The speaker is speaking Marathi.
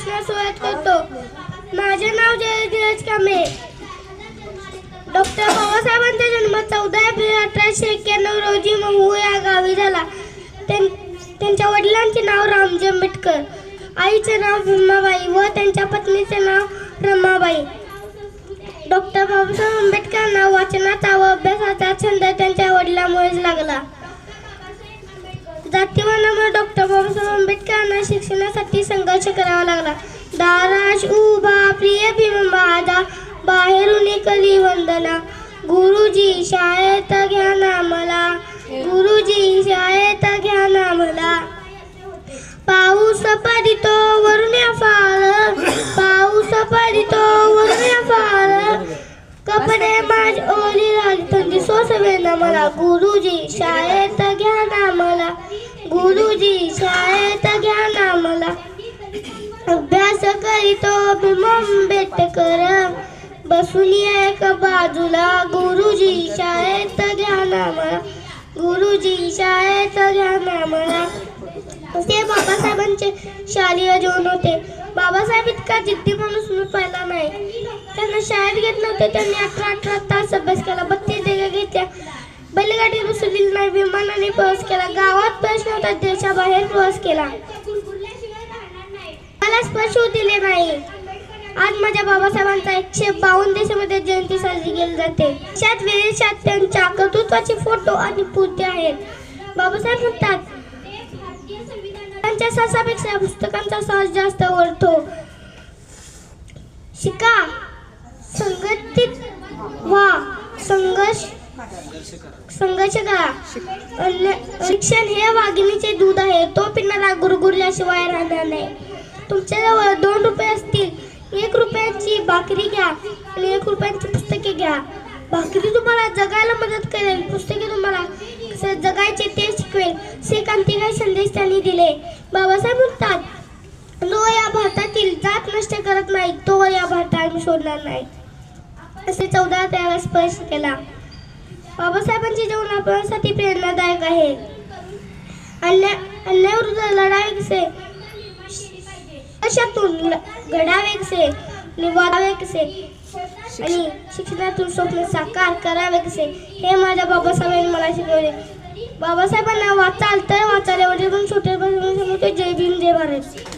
भाषणास सुरुवात करतो. माझे नाव जयधीरज कांबळे. डॉक्टर बाबासाहेबांचा जन्म 14 एप्रिल 1891 रोजी महू या गावी झाला. त्यांच्या वडिलांचे नाव रामजी आंबेडकर, आईचे नाव भीमाबाई व त्यांच्या पत्नीचे नाव रमाबाई. डॉक्टर बाबासाहेब आंबेडकरांना वाचनाचा व अभ्यासाचा छंद त्यांच्या वडिलांमुळेच लागला. जातीवंतामुळे डॉक्टर बाबासाहेब आंबेडकरांना शिक्षणासाठी संघर्ष करावा लागला. दाराश उभा प्रिय भीम माझा, बाहेरून करी वंदना, गुरुजी शाळेत घ्या ना मला, गुरुजी शाळेत घ्या ना मला. पाऊस पडितो वरून फार, पाऊस पडितो वरून फार, कपडे माझे ओली झाली थंडी सोसवे ना मला, गुरुजी शाळेत घ्या ना मला, गुरुजी शाळेत घ्या ना मला. अभ्यास करीतो भीम आंबेडकर, बसून एक बाजूला, गुरुजी शाळेत घ्या ना मला, गुरुजी शाळेत घ्या ना मला. ते बाबासाहेबांचे शालेय जीवन होते. बाबासाहेब इतका जिद्दी माणूस मी पाहिला नाही. त्यांना शाळेत घेत नव्हते. त्यांनी 18 तास अभ्यास केला, 32 डिग्री घेतल्या, बैलगाडी बसवली नाही, विमानाने प्रवास केला, गावात प्रश्न होता, देशाबाहेर प्रवास केला, मला स्पर्श दिले नाही. आज माझ्या बाबासाहेबांचा 152 देशामध्ये जयंती साजरी केली जाते. देशात विदेशात त्यांच्या कर्तृत्वाचे फोटो आणि पुतळे आहेत. बाबासाहेब म्हणतात, त्यांच्या साहसापेक्षा पुस्तकांचा साहस जास्त आवडतो. शिका, संघटित व्हा, संघर्ष करा. शिक्षण हे वाघिणीचे दूध आहे, तो पिणारा गुरगुरल्याशिवाय राहणार नाही. तुमच्याजवळ 2 रुपये असतील, 1 रुपयाची भाकरी घ्या आणि 1 रुपयाची पुस्तके घ्या. भाकरी तुम्हाला जगायला मदत करेल, पुस्तके तुम्हाला कसे जगायचे ते शिकवेल. असे क्रांतिकारी संदेश त्यांनी दिले. बाबासाहेब म्हणतात, जो या भारतातील जात नष्ट करत नाही तो या भारताला मी सोडणार नाही. असे 14 त्याला स्पर्श केला. बाबासाहेबांचे जीवन आपल्यासाठी प्रेरणादायक आहे. अन्यायाविरुद्ध लढावे कसे, अशातून घडावे कसे, निवारावे कसे आणि शिक्षणातून स्वप्न साकार करावे कसे, हे माझ्या बाबासाहेबांनी मला शिकवले. बाबासाहेबांना वाचाल तर वाचाल, एवढे पण छोटे जय भीम जय भारत.